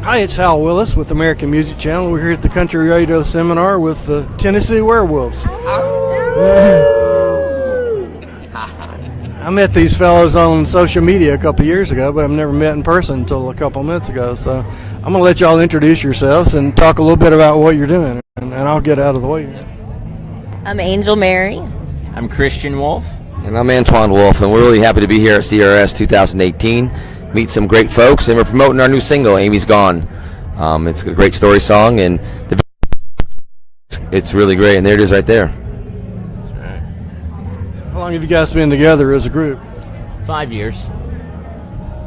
Hi, it's Hal Willis with American Music Channel. We're here at the Country Radio Seminar with the Tennessee Werewolves. I met these fellows on social media a couple years ago, but I've never met in person until a couple minutes ago. So I'm going to let y'all introduce yourselves and talk a little bit about what you're doing, and I'll get out of the way. I'm Angel Mary. I'm Christian Wolf. And I'm Antoine Wolf, and we're really happy to be here at CRS 2018. Meet some great folks, and we're promoting our new single, Amy's Gone. It's a great story song, and it's really great, and there it is right there. That's right. How long have you guys been together as a group? 5 years.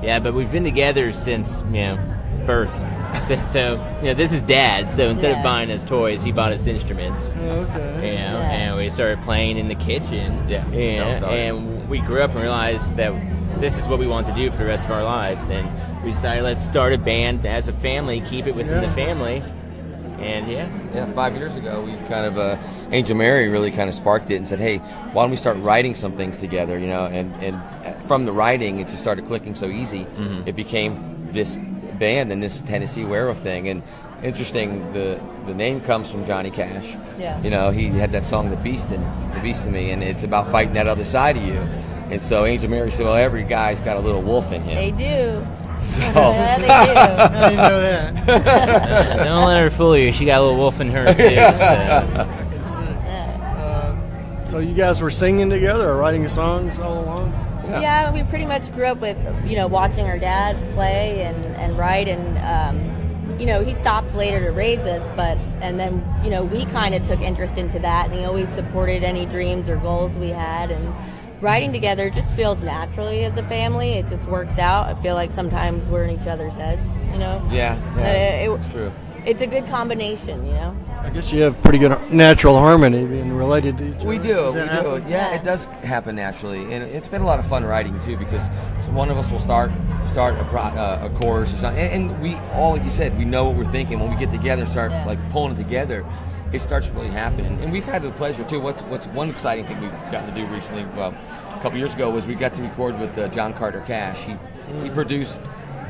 Yeah, but we've been together since, birth. So, this is Dad, so instead of buying us toys, he bought us instruments. Okay. And we started playing in the kitchen. Yeah. And we grew up and realized that this is what we want to do for the rest of our lives. And we decided, let's start a band as a family, keep it within the family. And Yeah, 5 years ago, we kind of, Angel Mary really kind of sparked it and said, hey, why don't we start writing some things together, and from the writing, it just started clicking so easy. Mm-hmm. It became this band and this Tennessee Werewolf thing. And interesting, the name comes from Johnny Cash. Yeah. He had that song, The Beast in Me, and it's about fighting that other side of you. And so Angel Mary said, well, every guy's got a little wolf in him. They do. So. Yeah, they do. How do you know that? don't let her fool you. She got a little wolf in her, too. So you guys were singing together or writing songs all along? Yeah, we pretty much grew up with, watching our dad play and write, and, he stopped later to raise us, and then, we kind of took interest into that, and he always supported any dreams or goals we had, and writing together just feels naturally as a family. It just works out. I feel like sometimes we're in each other's heads, Yeah, it's true. It's a good combination, I guess you have pretty good natural harmony being related to each other. We do. Happen? Yeah, it does happen naturally, and it's been a lot of fun writing too, because one of us will start a chorus or something, and we all, like you said, we know what we're thinking. When we get together, start like pulling it together, it starts really happening. And we've had the pleasure too. What's one exciting thing we've gotten to do recently? Well, a couple years ago was we got to record with John Carter Cash. He produced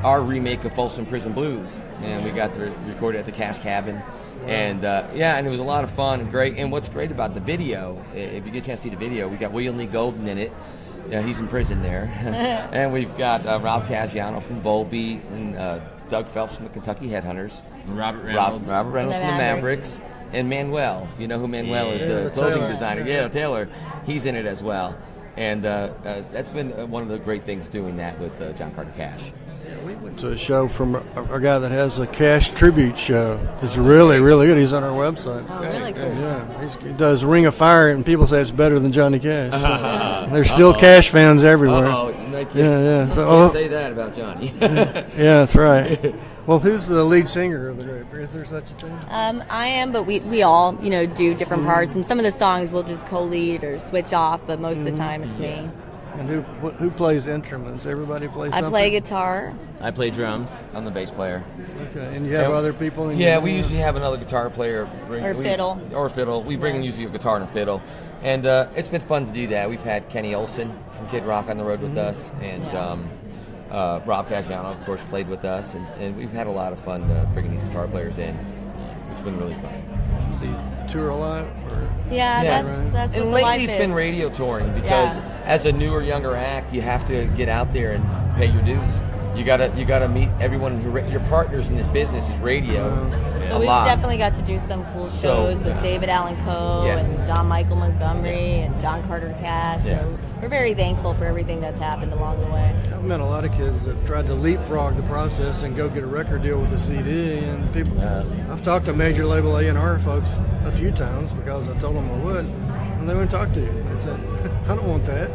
our remake of Folsom Prison Blues, and we got to record it at the Cash Cabin. And and it was a lot of fun and great. And what's great about the video, if you get a chance to see the video, we got William Lee Golden in it. He's in prison there. And we've got Rob Caggiano from Volpe, and Doug Phelps from the Kentucky Headhunters. Robert Reynolds. Robert Reynolds from the Mavericks. And Manuel. You know who Manuel is, the clothing designer. Yeah, Taylor. He's in it as well. And that's been one of the great things doing that with John Carter Cash. We went to a show from a guy that has a Cash tribute show. It's really, really good. He's on our website. Oh, really cool. Yeah, he does Ring of Fire, and people say it's better than Johnny Cash. So there's still Cash fans everywhere. Yeah. So can't say that about Johnny. Yeah, that's right. Well, who's the lead singer of the group? Is there such a thing? I am, but we all, do different parts, and some of the songs we'll just co-lead or switch off, but most of the time it's me. And who plays instruments? Everybody plays something? I play guitar. I play drums. I'm the bass player. Okay, and you have other people in your we usually have another guitar player. Fiddle. Or fiddle. We bring in usually a guitar and a fiddle. And it's been fun to do that. We've had Kenny Olson from Kid Rock on the road with us, and Rob Caggiano, of course, played with us. And we've had a lot of fun bringing these guitar players in, which has been really fun. So you tour a lot? That's what and the lately life it's is. been radio touring, because as a newer, younger act, you have to get out there and pay your dues. You gotta meet everyone. Your partners in this business is radio. But we've definitely got to do some cool shows with David Allan Coe and John Michael Montgomery and John Carter Cash. Yeah. So we're very thankful for everything that's happened along the way. I've met a lot of kids that tried to leapfrog the process and go get a record deal with a CD. And people, I've talked to major label A&R folks a few times because I told them I would, and they wouldn't talk to you. They said, "I don't want that.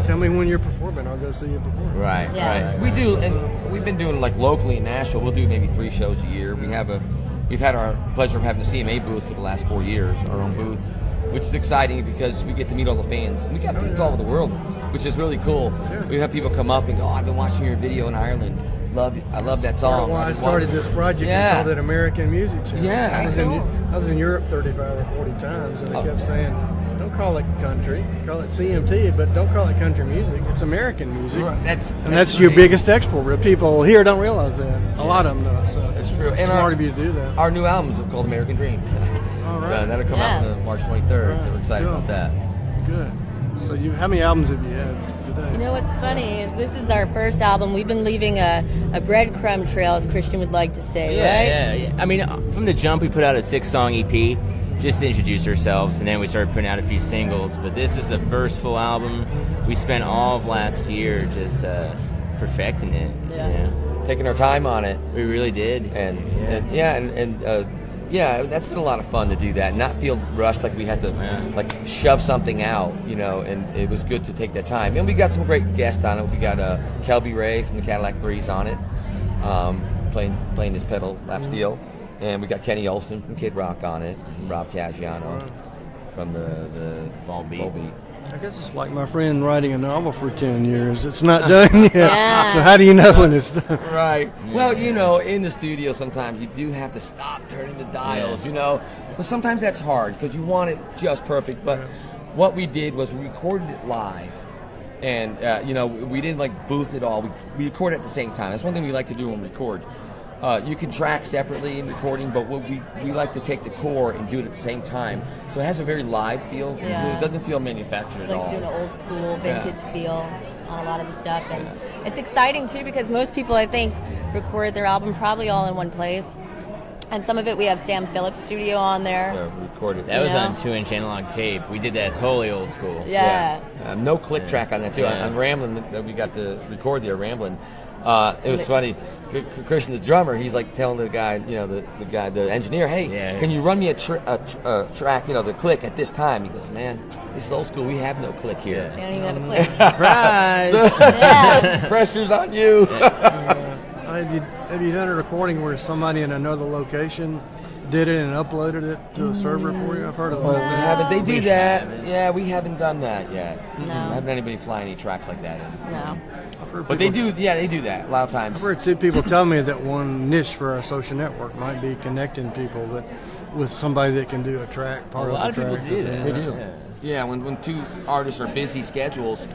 Tell me when you're performing. I'll go see you perform." Right. We do, and we've been doing like locally in Nashville. We'll do maybe 3 shows a year. We've had our pleasure of having a CMA booth for the last 4 years, our own booth, which is exciting because we get to meet all the fans. And we got fans all over the world, which is really cool. Yeah. We have people come up and go, I've been watching your video in Ireland. I love that song. Well, I started this project and called it American Music Channel. Yeah. I was in Europe 35 or 40 times, and I kept saying, don't don't call it country. Call it CMT, but don't call it country music. It's American music. Right. That's your biggest export. People here don't realize that. A lot of them know. So That's true. It's And smart of you to do that. Our new albums are called American Dream. All right. So that'll come out on March 23rd. So we're excited about that. Good. So how many albums have you had today? You know what's funny is this is our first album. We've been leaving a breadcrumb trail, as Christian would like to say, right? Yeah. I mean, from the jump, we put out a 6-song EP just to introduce ourselves, and then we started putting out a few singles. But this is the first full album. We spent all of last year just perfecting it. Yeah. Taking our time on it. We really did. And that's been a lot of fun to do that, and not feel rushed like we had to like shove something out, and it was good to take that time. And we got some great guests on it. We got Kelby Ray from the Cadillac Threes on it, playing his pedal lap steel, and we got Kenny Olson from Kid Rock on it, and Rob Caggiano from the Volbeat. I guess it's like my friend writing a novel for 10 years. It's not done yet. Yeah. So how do you know when it's done? Right. Well, in the studio sometimes you do have to stop turning the dials, But sometimes that's hard because you want it just perfect. But what we did was we recorded it live. And, we didn't booth it all. We record at the same time. That's one thing we like to do when we record. You can track separately in recording, but we like to take the core and do it at the same time. So it has a very live feel. Yeah. It doesn't feel manufactured at all. Like to do an old school, vintage feel on a lot of the stuff. And it's exciting, too, because most people, I think, record their album probably all in one place. And some of it, we have Sam Phillips' studio on there. Yeah, recorded. That was on 2-inch analog tape. We did that totally old school. Yeah. No click track on that, too. Yeah. On Ramblin', we got to record there, Ramblin'. It was funny. Christian, the drummer, he's telling the guy, the engineer, hey, can you run me a track, the click at this time? He goes, man, this is old school. We have no click here. They don't even have a click. Surprise! Pressure's on you. Have you done a recording where somebody in another location did it and uploaded it to a server for you? I've heard of that. They do that. Yeah, we haven't done that yet. No. Haven't anybody fly any tracks like that in. No. But they do that a lot of times. I've heard two people tell me that one niche for our social network might be connecting people with somebody that can do a track, A lot of people do that. They do. Yeah, when two artists are busy schedules,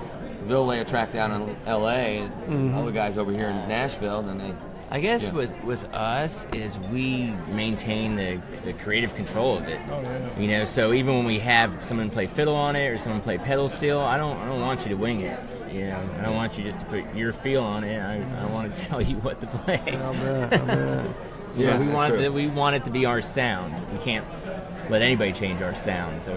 they'll lay a track down in L.A. and other guys over here in Nashville, and then they... I guess with us is we maintain the creative control of it. Oh, yeah. So even when we have someone play fiddle on it or someone play pedal steel, I don't want you to wing it. I don't want you just to put your feel on it. I want to tell you what to play. I'll bet. Yeah, we want it to be our sound. We can't let anybody change our sound. So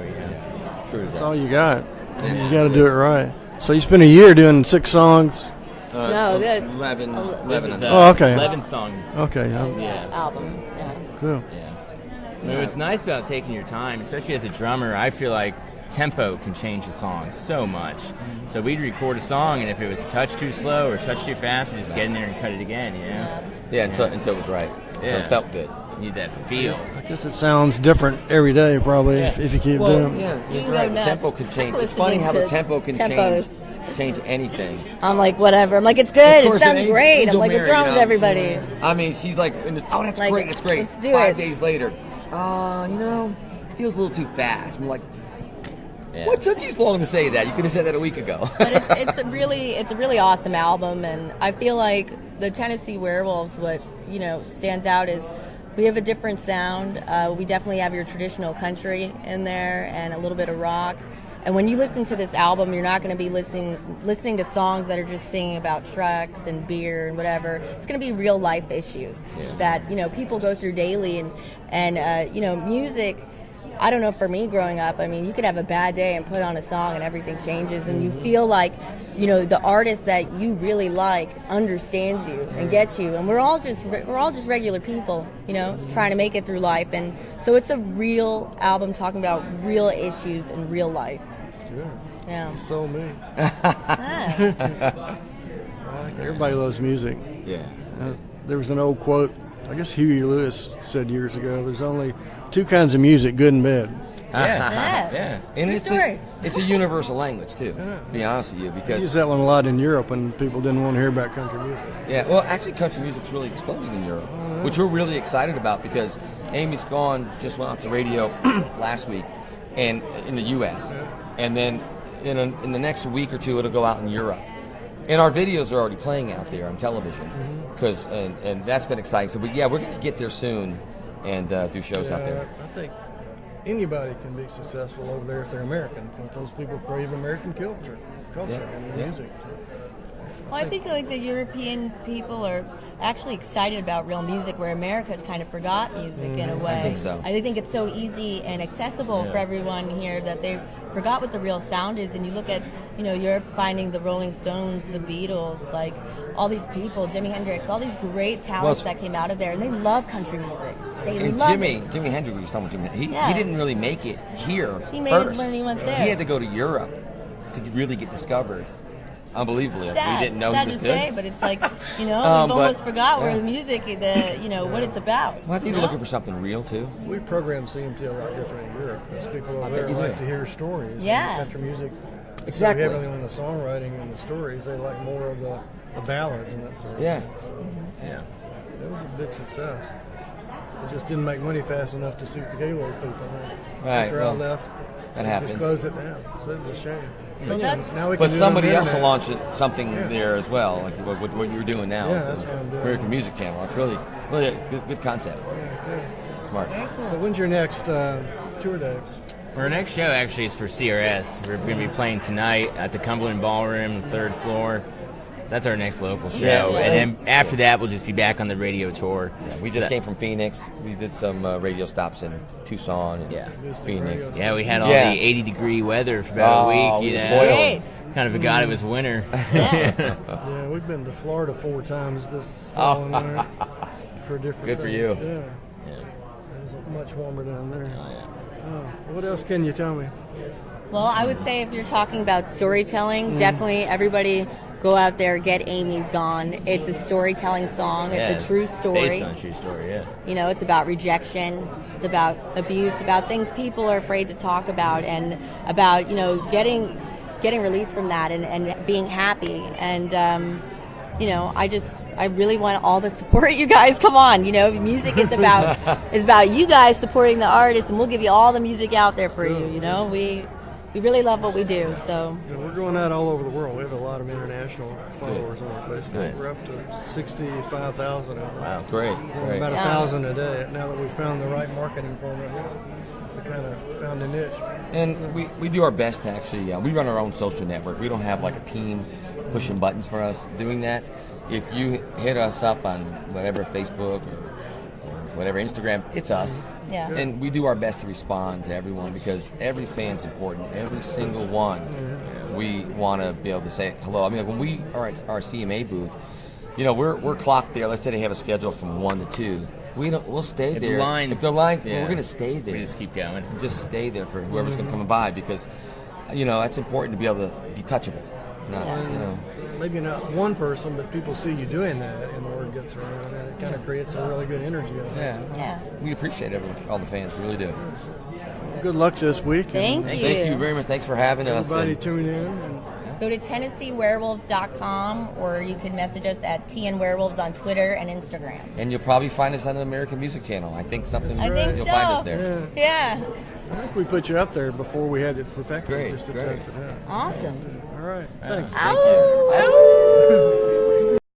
True. That's all you got. You got to do it right. So you spent a year doing 6 songs. No, that's 11. Oh, okay. 11 song. Okay. album. Yeah. Cool. Yeah. What's nice about taking your time, especially as a drummer, I feel like tempo can change a song so much. So we'd record a song, and if it was a touch too slow or a touch too fast, we'd just get in there and cut it again. Yeah, until it was right. Yeah. So it felt good. You need that feel. I guess it sounds different every day, probably, if you keep doing it. Yeah, You can right. go The nuts. tempo can change. It's Listening funny how the to tempo can change anything. I'm like, whatever. I'm like, it's good. Of course, It sounds and great. I'm Angel like, what's Mary, wrong with everybody? I mean, she's like, that's Like, great, that's great. let's do 5 it. days later, it feels a little too fast. I'm like, Yeah. what took you so long to say that? You could have said that a week ago. But it's a really awesome album, and I feel like the Tennessee Werewolves, what stands out is we have a different sound. We definitely have your traditional country in there and a little bit of rock. And when you listen to this album, you're not going to be listening to songs that are just singing about trucks and beer and whatever. It's going to be real life issues that people go through daily, and music. I don't know, for me growing up, I mean, you could have a bad day and put on a song and everything changes, and you feel like, the artist that you really like understands you and gets you, and we're all just regular people, trying to make it through life, and so it's a real album talking about real issues in real life. Good. Yeah. So me. Ah. Everybody loves music. Yeah. There was an old quote, I guess Huey Lewis said years ago, there's only 2 kinds of music, good and bad. Yeah. And True it's story. It's a universal language too. To be honest with you, I because use that one a lot in Europe when people didn't want to hear about country music. yeah, well, actually, country music's really exploding in Europe, which we're really excited about because Amy Scoggin just went out to radio last week, and in the U.S. And then in the next week or two, it'll go out in Europe. And our videos are already playing out there on television, because and that's been exciting. So, we're going to get there soon and do shows out there. I think anybody can be successful over there if they're American, because those people crave American culture and music. Well, I think like the European people are actually excited about real music, where America's kind of forgot music in a way. I think so. I think it's so easy and accessible for everyone here that they forgot what the real sound is. And you look at, Europe finding the Rolling Stones, the Beatles, like all these people, Jimi Hendrix, all these great talents that came out of there, and they love country music. They love it. Jimi Hendrix was someone. He didn't really make it here. He made first. it when he went there. He had to go to Europe to really get discovered. Unbelievably, sad. We didn't know sad he was to good. say, but it's like we've almost forgot where the music, what it's about. Well, I think you're looking for something real too. We program CMT a lot different in Europe, because people over there like to hear stories. Yeah, and country music. Exactly. So heavily on the songwriting and the stories. They like more of the ballads and that sort of thing. So, it was a big success. It just didn't make money fast enough to suit the Gaylord people. Right. After I left, that they happens. just closed it down. So it was a shame. But somebody else will launch something there as well, like what you're doing now. Yeah, that's what I'm doing. American Music Channel. It's really a good concept. Yeah, good. Smart. Cool. So when's your next tour day? Our next show actually is for CRS. We're going to be playing tonight at the Cumberland Ballroom, the 3rd floor. So that's our next local show. Yeah. And then after that, we'll just be back on the radio tour. Yeah, we just came from Phoenix. We did some radio stops in Tucson and Phoenix. Yeah, we had all the 80-degree weather for about a week. Spoiled. Kind of forgot it was winter. Yeah, we've been to Florida 4 times this fall and winter for different Good things. for you. Yeah. It's much warmer down there. What else can you tell me? Well, I would say if you're talking about storytelling, definitely everybody go out there, get Amy's Gone. It's a storytelling song. It's a true story. Based on a true story, It's about rejection. It's about abuse, about things people are afraid to talk about, and about, getting released from that and being happy. And, I really want all the support, you guys. Come on, music is about you guys supporting the artists, and we'll give you all the music out there for you. We really love what we do. So we're going out all over the world. We have a lot of international followers on our Facebook. Nice. We're up to 65,000. Wow, great. About 1,000 a day. Now that we've found the right marketing format, we kind of found a niche. And we do our best to actually, we run our own social network. We don't have like a team pushing buttons for us doing that. If you hit us up on whatever, Facebook or whatever, Instagram, it's us. Yeah. And we do our best to respond to everyone, because every fan's important. Every single one. We want to be able to say hello. I mean, when we are at our CMA booth, we're clocked there. Let's say they have a schedule from 1 to 2. We'll stay there. If the lines, we're going to stay there. We just keep going. Just stay there for whoever's going to come by, because that's important to be able to be touchable. Maybe not one person, but people see you doing that, and the word gets around, and it kind of creates a really good energy. Yeah. We appreciate all the fans. We really do. Good luck this week. Thank you. Thank you very much. Thanks for having us. Everybody tune in. Go to TennesseeWerewolves.com, or you can message us at TNWerewolves on Twitter and Instagram. And you'll probably find us on the American Music Channel. I think I think you'll so. find us there. Yeah. I think we put you up there before we had it perfected, Great, just to great. test it out. Awesome. All right. Thanks. Thank you.